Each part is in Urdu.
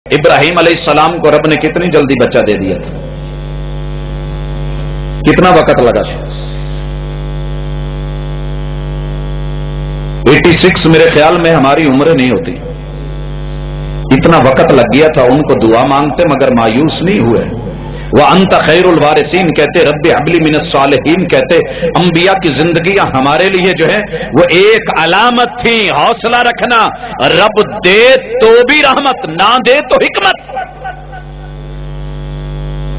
ابراہیم علیہ السلام کو رب نے کتنی جلدی بچہ دے دیا تھا، کتنا وقت لگا تھا؟ 86 میرے خیال میں ہماری عمر نہیں ہوتی، اتنا وقت لگ گیا تھا ان کو دعا مانگتے، مگر مایوس نہیں ہوئے۔ وَأَنْتَ خَيْرُ الْوَارِثِينَ کہتے، رب حَبْ لِي مِنَ الصَّالِحِينَ کہتے۔ انبیاء کی زندگیاں ہمارے لیے جو ہے وہ ایک علامت تھی، حوصلہ رکھنا، رب دے تو بھی رحمت، نہ دے تو حکمت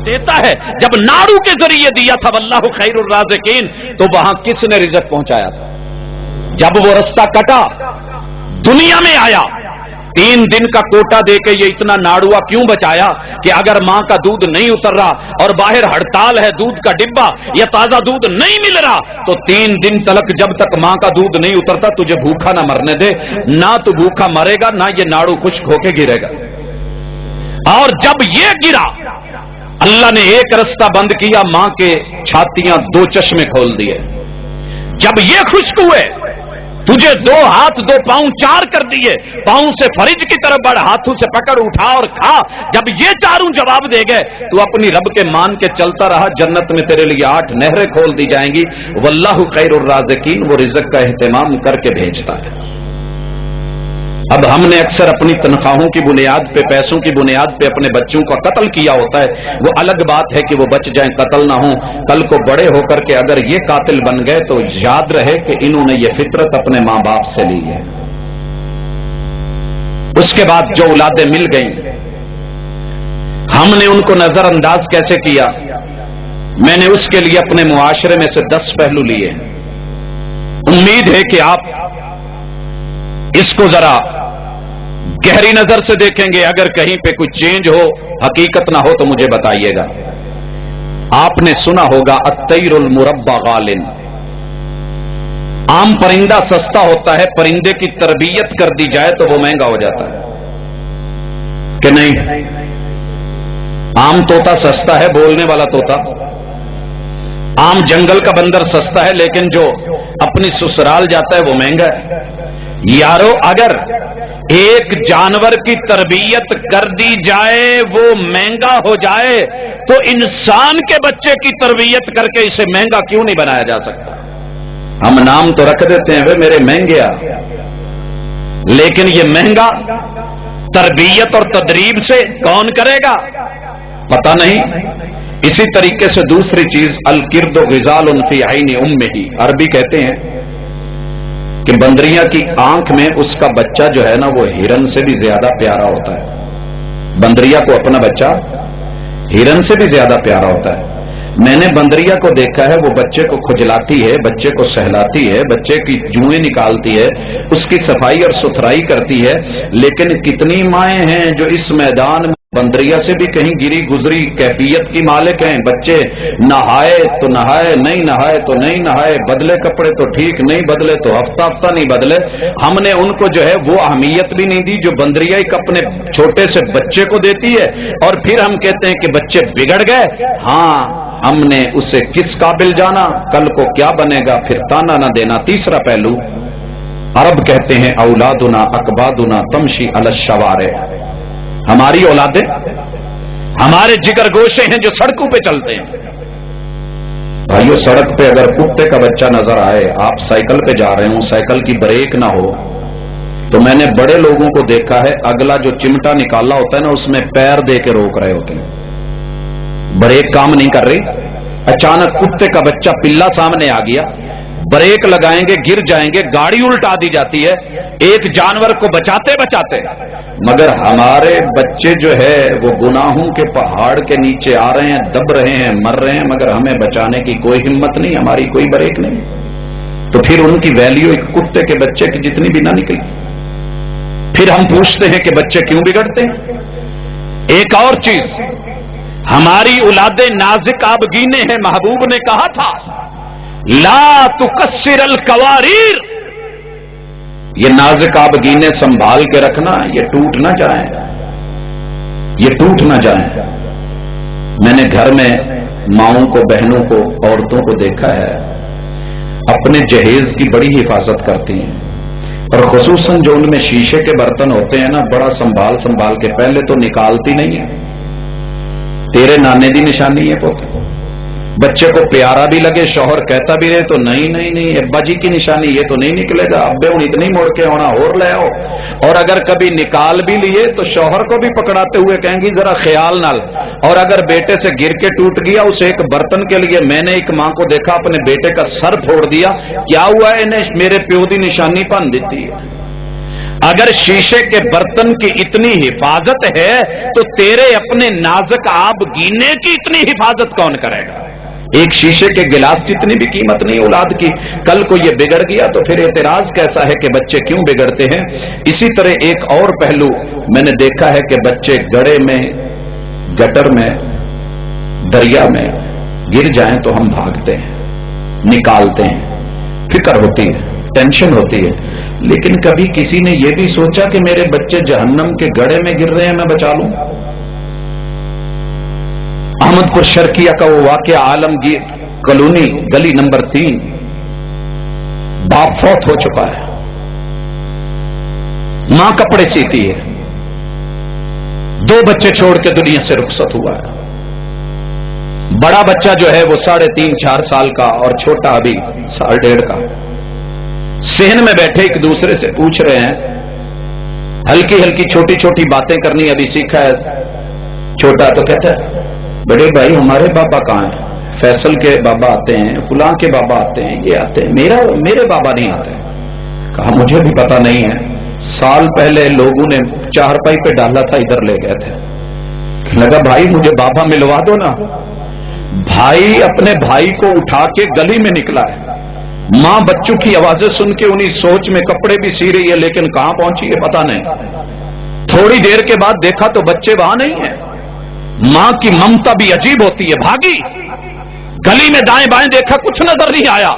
دیتا ہے۔ جب ناڑو کے ذریعے دیا تھا واللہ خیر الرازقین، تو وہاں کس نے رزق پہنچایا تھا؟ جب وہ رستہ کٹا دنیا میں آیا، 3 دن کا کوٹا دے کے یہ اتنا ناڑوا کیوں بچایا کہ اگر ماں کا دودھ نہیں اتر رہا اور باہر ہڑتال ہے، دودھ کا ڈبہ یا تازہ دودھ نہیں مل رہا، تو 3 دن تلک جب تک ماں کا دودھ نہیں اترتا تجھے بھوکا نہ مرنے دے، نہ تو بھوکا مرے گا نہ یہ ناڑو خشک ہو کے گرے گا۔ اور جب یہ گرا اللہ نے ایک رستہ بند کیا، ماں کے چھاتیاں 2 چشمے کھول دیے۔ جب یہ خشک ہوئے تجھے 2 ہاتھ 2 پاؤں 4 کر دیے، پاؤں سے فرج کی طرف بڑھ، ہاتھوں سے پکڑ اٹھا اور کھا۔ جب یہ چاروں جواب دے گئے تو اپنی رب کے مان کے چلتا رہا، جنت میں تیرے لیے 8 نہریں کھول دی جائیں گی۔ واللہ خیر الرازقین، وہ رزق کا اہتمام کر کے بھیجتا ہے۔ اب ہم نے اکثر اپنی تنخواہوں کی بنیاد پہ، پیسوں کی بنیاد پہ اپنے بچوں کا قتل کیا ہوتا ہے۔ وہ الگ بات ہے کہ وہ بچ جائیں، قتل نہ ہوں، کل کو بڑے ہو کر کے اگر یہ قاتل بن گئے تو یاد رہے کہ انہوں نے یہ فطرت اپنے ماں باپ سے لی ہے۔ اس کے بعد جو اولادیں مل گئیں ہم نے ان کو نظر انداز کیسے کیا؟ میں نے اس کے لیے اپنے معاشرے میں سے 10 پہلو لیے۔ امید ہے کہ آپ اس کو ذرا گہری نظر سے دیکھیں گے، اگر کہیں پہ کوئی چینج ہو، حقیقت نہ ہو تو مجھے بتائیے گا۔ آپ نے سنا ہوگا الطیر المربع غال، عام پرندہ سستا ہوتا ہے، پرندے کی تربیت کر دی جائے تو وہ مہنگا ہو جاتا ہے کہ نہیں؟ عام طوطا سستا ہے، بولنے والا طوطا، عام جنگل کا بندر سستا ہے، لیکن جو اپنی سسرال جاتا ہے وہ مہنگا ہے۔ یارو اگر ایک جانور کی تربیت کر دی جائے وہ مہنگا ہو جائے تو انسان کے بچے کی تربیت کر کے اسے مہنگا کیوں نہیں بنایا جا سکتا؟ ہم نام تو رکھ دیتے ہیں وہ میرے مہنگیا، لیکن یہ مہنگا تربیت اور تدریب سے کون کرے گا؟ پتہ نہیں۔ اسی طریقے سے دوسری چیز الکرد غزال فی عین امہ، عربی کہتے ہیں کہ بندریاں کی آنکھ میں اس کا بچہ جو ہے نا وہ ہرن سے بھی زیادہ پیارا ہوتا ہے۔ بندریا کو اپنا بچہ ہرن سے بھی زیادہ پیارا ہوتا ہے۔ میں نے بندریا کو دیکھا ہے، وہ بچے کو کھجلاتی ہے، بچے کو سہلاتی ہے، بچے کی جوئیں نکالتی ہے، اس کی صفائی اور ستھرائی کرتی ہے، لیکن کتنی مائیں ہیں جو اس میدان میں بندریا سے بھی کہیں گری گزری کیفیت کی مالک ہیں۔ بچے نہائے تو نہائے، نہیں نہائے تو نہیں نہائے، بدلے کپڑے تو ٹھیک نہیں بدلے تو ہفتہ ہفتہ نہیں بدلے۔ ہم نے ان کو جو ہے وہ اہمیت بھی نہیں دی جو بندریا ایک اپنے چھوٹے سے بچے کو دیتی ہے، اور پھر ہم کہتے ہیں کہ بچے بگڑ گئے۔ ہاں، ہم نے اسے کس قابل جانا، کل کو کیا بنے گا، پھر تانا نہ دینا۔ تیسرا پہلو، عرب کہتے ہیں اولادنا اکبادنا تمشی علی الشوارع، ہماری اولادیں ہمارے جگر گوشے ہیں جو سڑکوں پہ چلتے ہیں۔ بھائیو، سڑک پہ اگر کتے کا بچہ نظر آئے، آپ سائیکل پہ جا رہے ہوں، سائیکل کی بریک نہ ہو، تو میں نے بڑے لوگوں کو دیکھا ہے اگلا جو چمٹا نکالا ہوتا ہے نا اس میں پیر دے کے روک رہے ہوتے ہیں، بریک کام نہیں کر رہی۔ اچانک کتے کا بچہ پلا سامنے آ گیا، بریک لگائیں گے گر جائیں گے، گاڑی الٹا دی جاتی ہے ایک جانور کو بچاتے بچاتے۔ مگر ہمارے بچے جو ہے وہ گناہوں کے پہاڑ کے نیچے آ رہے ہیں، دب رہے ہیں، مر رہے ہیں، مگر ہمیں بچانے کی کوئی ہمت نہیں، ہماری کوئی بریک نہیں۔ تو پھر ان کی ویلیو ایک کتے کے بچے کی جتنی بھی نہ نکلی۔ پھر ہم پوچھتے ہیں کہ بچے کیوں بگڑتے ہیں؟ ایک اور چیز، ہماری اولادیں نازک آبگینے ہیں۔ محبوب نے کہا تھا لا تکسر القواریر، یہ نازک آبگینے سنبھال کے رکھنا، یہ ٹوٹ نہ جائیں، یہ ٹوٹ نہ جائیں۔ میں نے گھر میں ماؤں کو، بہنوں کو، عورتوں کو دیکھا ہے اپنے جہیز کی بڑی حفاظت کرتی ہیں، اور خصوصاً جو ان میں شیشے کے برتن ہوتے ہیں نا، بڑا سنبھال سنبھال کے، پہلے تو نکالتی نہیں ہے، تیرے نانے دی نشانی ہے پوت، بچے کو پیارا بھی لگے، شوہر کہتا بھی رہے تو نہیں ابا جی کی نشانی، یہ تو نہیں نکلے گا، ابے ہوں اتنی موڑ کے ہونا اور لے آؤ۔ اور اگر کبھی نکال بھی لیے تو شوہر کو بھی پکڑاتے ہوئے کہیں گی ذرا خیال نال۔ اور اگر بیٹے سے گر کے ٹوٹ گیا اس ایک برتن کے لیے، میں نے ایک ماں کو دیکھا اپنے بیٹے کا سر پھوڑ دیا، کیا ہوا ہے انہیں میرے پیو دی نشانی بن دیتی ہے۔ اگر شیشے کے برتن کی اتنی حفاظت ہے تو تیرے اپنے نازک آب گینے کی اتنی حفاظت کون کرے گا؟ ایک شیشے کے گلاس کی اتنی بھی قیمت نہیں اولاد کی، کل کو یہ بگڑ گیا تو پھر اعتراض کیسا ہے کہ بچے کیوں بگڑتے ہیں۔ اسی طرح ایک اور پہلو میں نے دیکھا ہے کہ بچے گڑھے میں، گٹر میں، دریا میں گر جائیں تو ہم بھاگتے ہیں، نکالتے ہیں، فکر ہوتی ہے، ٹینشن ہوتی ہے، لیکن کبھی کسی نے یہ بھی سوچا کہ میرے بچے جہنم کے گڑھے میں گر رہے ہیں، میں بچا لوں؟ احمد پور شرقیہ کا وہ واقعہ، عالمگیر کالونی گلی نمبر 3، باپ فوت ہو چکا ہے، ماں کپڑے سیتی ہے، 2 بچے چھوڑ کے دنیا سے رخصت ہوا ہے۔ بڑا بچہ جو ہے وہ 3.5-4 سال کا اور چھوٹا ابھی 1.5 کا۔ صحن میں بیٹھے ایک دوسرے سے پوچھ رہے ہیں، ہلکی ہلکی چھوٹی چھوٹی باتیں کرنی ابھی سیکھا ہے چھوٹا، تو کہتا ہے بڑے بھائی ہمارے بابا کہاں ہیں؟ فیصل کے بابا آتے ہیں، فلاں کے بابا آتے ہیں، یہ آتے ہیں، میرے بابا نہیں آتے۔ کہا مجھے بھی پتا نہیں ہے، سال پہلے لوگوں نے چارپائی پہ ڈالا تھا، ادھر لے گئے تھے۔ لگا بھائی مجھے بابا ملوا دو نا۔ بھائی اپنے بھائی کو اٹھا کے گلی میں نکلا ہے، ماں بچوں کی آوازیں سن کے انہی سوچ میں کپڑے بھی سی رہی ہے، لیکن کہاں پہنچی ہے پتا نہیں۔ تھوڑی دیر کے بعد دیکھا تو بچے وہاں نہیں ہیں۔ ماں کی ممتا بھی عجیب ہوتی ہے، بھاگی گلی میں دائیں بائیں دیکھا، کچھ نظر نہیں آیا۔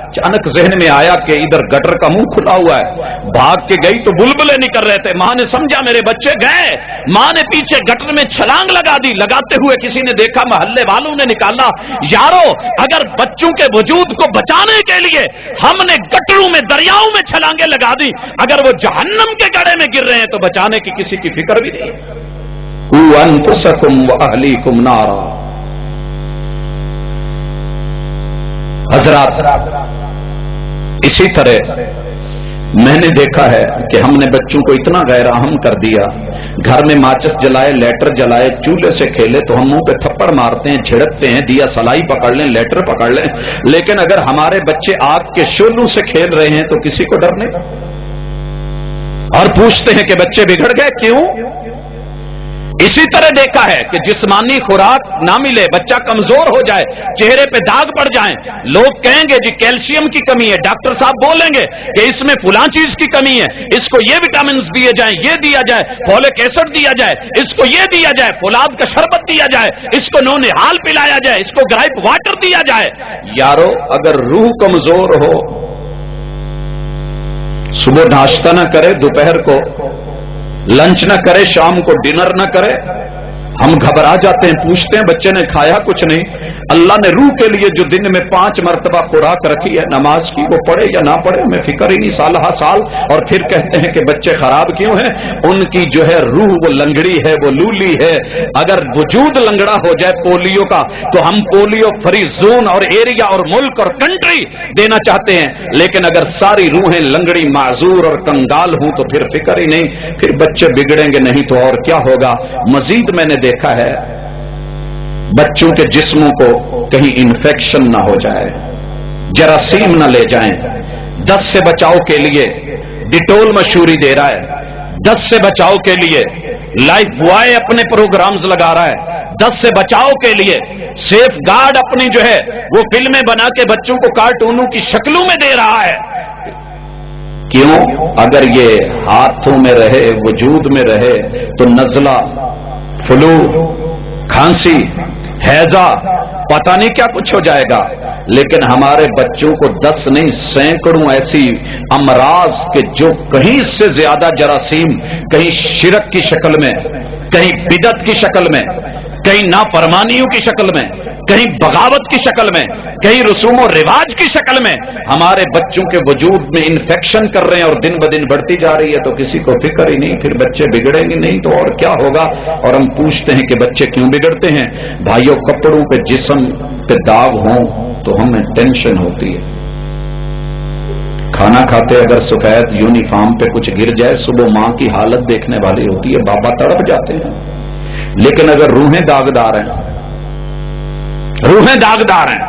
اچانک ذہن میں آیا کہ ادھر گٹر کا منہ کھلا ہوا ہے، بھاگ کے گئی تو بلبلے نکل رہے تھے۔ ماں نے سمجھا میرے بچے گئے، ماں نے پیچھے گٹر میں چھلانگ لگا دی، لگاتے ہوئے کسی نے دیکھا، محلے والوں نے نکالا۔ یارو اگر بچوں کے وجود کو بچانے کے لیے ہم نے گٹروں میں، دریاؤں میں چھلانگیں لگا دی، اگر وہ جہنم کے گڑھے میں گر رہے ہیں تو بچانے کی کسی کی فکر بھی نہیں ہے۔ انفسکم واہلیکم نارا۔ حضرات اسی طرح میں نے دیکھا ہے کہ ہم نے بچوں کو اتنا غیر اہم کر دیا، گھر میں ماچس جلائے، لیٹر جلائے، چولہے سے کھیلے تو ہم منہ پہ تھپڑ مارتے ہیں، جھڑکتے ہیں، دیا سلائی پکڑ لیں، لیٹر پکڑ لیں، لیکن اگر ہمارے بچے آگ کے شعلوں سے کھیل رہے ہیں تو کسی کو ڈر نہیں، اور پوچھتے ہیں کہ بچے بگڑ گئے کیوں؟ اسی طرح دیکھا ہے کہ جسمانی خوراک نہ ملے، بچہ کمزور ہو جائے، چہرے پہ داغ پڑ جائیں، لوگ کہیں گے جی کیلشیم کی کمی ہے، ڈاکٹر صاحب بولیں گے کہ اس میں فلاں چیز کی کمی ہے، اس کو یہ وٹامنز دیے جائیں، یہ دیا جائے، فولک ایسڈ دیا جائے، اس کو یہ دیا جائے، فولاد کا شربت دیا جائے، اس کو نونہال پلایا جائے، اس کو گرائپ واٹر دیا جائے۔ یارو اگر روح کمزور ہو، صبح ناشتہ نہ کرے، دوپہر کو لنچ نہ کرے، شام کو ڈنر نہ کرے، ہم گھبرا جاتے ہیں، پوچھتے ہیں بچے نے کھایا؟ کچھ نہیں۔ اللہ نے روح کے لیے جو دن میں 5 مرتبہ خوراک رکھی ہے نماز کی، وہ پڑھے یا نہ پڑھے ہمیں فکر ہی نہیں، سالہ سال، اور پھر کہتے ہیں کہ بچے خراب کیوں ہیں؟ ان کی جو ہے روح وہ لنگڑی ہے، وہ لولی ہے۔ اگر وجود لنگڑا ہو جائے پولیو کا تو ہم پولیو فری زون اور ایریا اور ملک اور کنٹری دینا چاہتے ہیں، لیکن اگر ساری روحیں لنگڑی، معذور اور کنگال ہوں تو پھر فکر ہی نہیں، پھر بچے بگڑیں گے نہیں تو اور کیا ہوگا۔ مزید میں نے دیکھا ہے بچوں کے جسموں کو کہیں انفیکشن نہ ہو جائے، جراثیم نہ لے جائیں، دست سے بچاؤ کے لیے ڈیٹول مشہوری دے رہا ہے، دست سے بچاؤ کے لیے لائف بوائے اپنے پروگرامز لگا رہا ہے، دست سے بچاؤ کے لیے سیف گارڈ اپنی جو ہے وہ فلمیں بنا کے بچوں کو کارٹونوں کی شکلوں میں دے رہا ہے۔ کیوں؟ اگر یہ ہاتھوں میں رہے، وجود میں رہے تو نزلہ، فلو، کھانسی، ہیضہ، پتہ نہیں کیا کچھ ہو جائے گا۔ لیکن ہمارے بچوں کو 10 نہیں 100 ایسی امراض کے جو کہیں سے زیادہ جراثیم، کہیں شرک کی شکل میں، کہیں بدعت کی شکل میں، کہیں نافرمانیوں کی شکل میں، کہیں بغاوت کی شکل میں، کہیں رسوم و رواج کی شکل میں ہمارے بچوں کے وجود میں انفیکشن کر رہے ہیں اور دن بدن بڑھتی جا رہی ہے، تو کسی کو فکر ہی نہیں، پھر بچے بگڑیں گے نہیں تو اور کیا ہوگا؟ اور ہم پوچھتے ہیں کہ بچے کیوں بگڑتے ہیں؟ بھائیوں، کپڑوں پہ جسم پہ داغ ہوں تو ہمیں ٹینشن ہوتی ہے، کھانا کھاتے اگر سفید یونیفارم پہ کچھ گر جائے صبح ماں کی حالت دیکھنے والی ہوتی ہے، بابا تڑپ جاتے ہیں۔ لیکن اگر روحیں داغدار ہیں، روحیں داغدار ہیں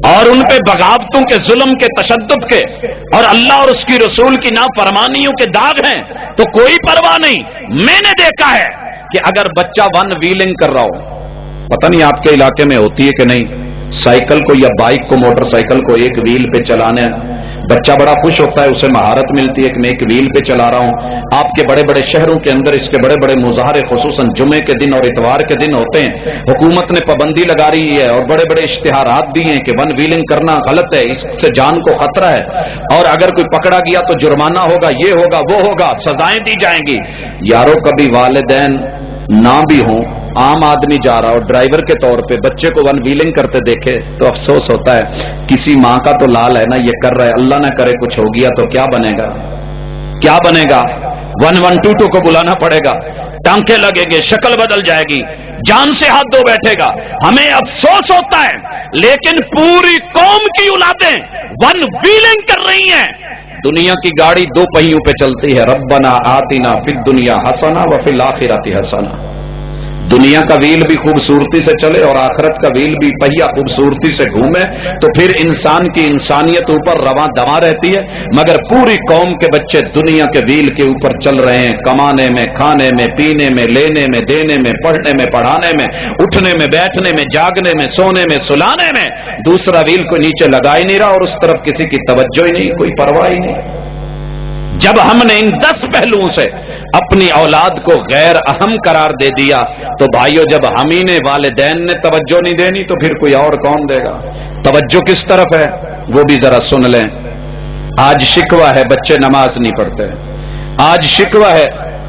اور ان پہ بغاوتوں کے، ظلم کے، تشدد کے اور اللہ اور اس کی رسول کی نافرمانیوں کے داغ ہیں تو کوئی پرواہ نہیں۔ میں نے دیکھا ہے کہ اگر بچہ ون ویلنگ کر رہا ہو، پتہ نہیں آپ کے علاقے میں ہوتی ہے کہ نہیں، سائیکل کو یا بائک کو، موٹر سائیکل کو ایک ویل پہ چلانے بچہ بڑا خوش ہوتا ہے، اسے مہارت ملتی ہے کہ میں ایک ویل پہ چلا رہا ہوں۔ آپ کے بڑے بڑے شہروں کے اندر اس کے بڑے بڑے مظاہرے خصوصاً جمعے کے دن اور اتوار کے دن ہوتے ہیں، حکومت نے پابندی لگا رہی ہے اور بڑے بڑے اشتہارات دیے ہیں کہ ون ویلنگ کرنا غلط ہے، اس سے جان کو خطرہ ہے، اور اگر کوئی پکڑا گیا تو جرمانہ ہوگا، یہ ہوگا، وہ ہوگا، سزائیں دی جائیں گی۔ یارو، کبھی والدین نہ بھی ہوں، عام آدمی جا رہا اور ڈرائیور کے طور پہ بچے کو ون ویلنگ کرتے دیکھے تو افسوس ہوتا ہے، کسی ماں کا تو لال ہے نا، یہ کر رہا ہے، اللہ نہ کرے کچھ ہو گیا تو کیا بنے گا؟ کیا بنے گا؟ 1122 کو بلانا پڑے گا، ٹانکے لگیں گے، شکل بدل جائے گی، جان سے ہاتھ دھو بیٹھے گا۔ ہمیں افسوس ہوتا ہے، لیکن پوری قوم کی اولادیں ون ویلنگ کر رہی ہیں۔ دنیا کی گاڑی دو پہیوں پہ چلتی ہے، ربنا آتنا فی الدنیا حسنہ وفی الآخرۃ حسنہ۔ دنیا کا ویل بھی خوبصورتی سے چلے اور آخرت کا ویل بھی پہیا خوبصورتی سے گھومے تو پھر انسان کی انسانیت اوپر رواں دواں رہتی ہے، مگر پوری قوم کے بچے دنیا کے ویل کے اوپر چل رہے ہیں، کمانے میں، کھانے میں، پینے میں، لینے میں، دینے میں، پڑھنے میں، پڑھانے میں، اٹھنے میں، بیٹھنے میں، جاگنے میں، سونے میں، سلانے میں، دوسرا ویل کو نیچے لگا ہی نہیں رہا اور اس طرف کسی کی توجہ ہی نہیں، کوئی پرواہ ہی نہیں۔ جب ہم نے ان 10 پہلوؤں سے اپنی اولاد کو غیر اہم قرار دے دیا تو بھائیو، جب ہم ہی نے، والدین نے توجہ نہیں دینی تو پھر کوئی اور کون دے گا؟ توجہ کس طرف ہے وہ بھی ذرا سن لیں۔ آج شکوہ ہے بچے نماز نہیں پڑھتے، آج شکوہ ہے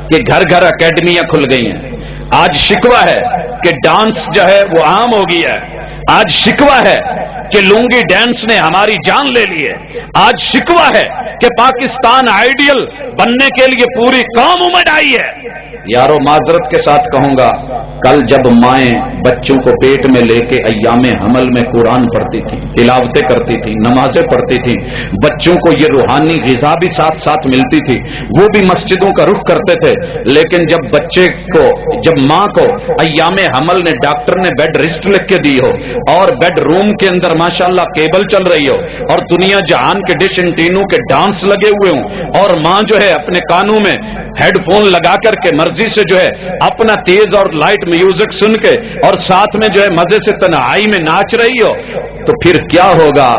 کہ گھر گھر اکیڈمیاں کھل گئی ہیں، آج شکوہ ہے کہ ڈانس جو ہے وہ عام ہو گیا ہے، آج شکوہ ہے کہ لونگی ڈانس نے ہماری جان لے لی ہے، آج شکوہ ہے کہ پاکستان آئیڈیل بننے کے لیے پوری قوم امٹ آئی ہے۔ یارو، معذرت کے ساتھ کہوں گا، کل جب مائیں بچوں کو پیٹ میں لے کے ایام حمل میں قرآن پڑھتی تھی، تلاوتیں کرتی تھی، نمازیں پڑھتی تھی، بچوں کو یہ روحانی غذا بھی ساتھ ساتھ ملتی تھی، وہ بھی مسجدوں کا رخ کرتے تھے، لیکن جب بچے کو، جب ماں کو ایام حمل نے، ڈاکٹر نے بیڈ ریسٹ لکھ کے دی ہو اور بیڈ روم کے اندر ماشاءاللہ کیبل چل رہی ہو اور دنیا جہان کے ڈش انٹینوں کے ڈانس لگے ہوئے ہوں اور ماں جو ہے اپنے کانوں میں ہیڈ فون لگا کر کے مرضی سے جو ہے اپنا تیز اور لائٹ میوزک سن کے اور ساتھ میں جو ہے مزے سے تنہائی میں ناچ رہی ہو، تو پھر کیا ہوگا؟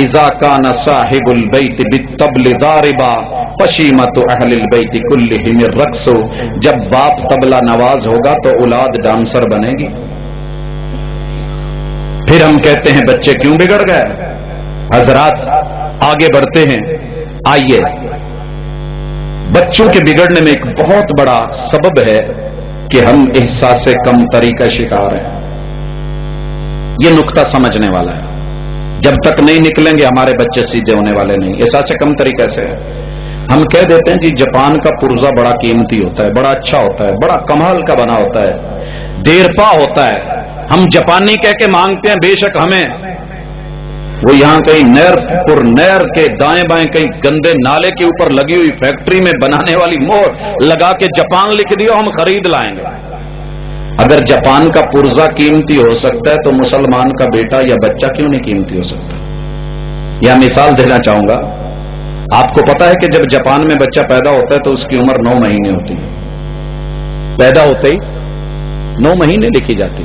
اذا کان صاحب البیت بالطبل ضاربا فشیمۃ اہل البیت کلہم الرقص۔ جب باپ طبلہ نواز ہوگا تو اولاد ڈانسر بنے گی۔ پھر ہم کہتے ہیں بچے کیوں بگڑ گئے؟ حضرات آگے بڑھتے ہیں، آئیے۔ بچوں کے بگڑنے میں ایک بہت بڑا سبب ہے کہ ہم احساس کم تری کا شکار ہیں۔ یہ نقطہ سمجھنے والا ہے، جب تک نہیں نکلیں گے ہمارے بچے سیدھے ہونے والے نہیں۔ احساس کم تری کیسے ہے؟ ہم کہہ دیتے ہیں کہ جاپان کا پرزہ بڑا قیمتی ہوتا ہے، بڑا اچھا ہوتا ہے، بڑا کمال کا بنا ہوتا ہے، دیر پا ہوتا ہے۔ ہم جاپانی کہہ کے مانگتے ہیں، بے شک ہمیں وہ یہاں کہیں نہر کے دائیں بائیں کہیں گندے نالے کے اوپر لگی ہوئی فیکٹری میں بنانے والی مہر لگا کے جاپان لکھ دیا، ہم خرید لائیں گے۔ اگر جاپان کا پرزہ قیمتی ہو سکتا ہے تو مسلمان کا بیٹا یا بچہ کیوں نہیں قیمتی ہو سکتا؟ یا مثال دینا چاہوں گا، آپ کو پتا ہے کہ جب جاپان میں بچہ پیدا ہوتا ہے تو اس کی عمر 9 مہینے ہوتی ہے، پیدا ہوتے ہی 9 مہینے لکھی جاتی ہے۔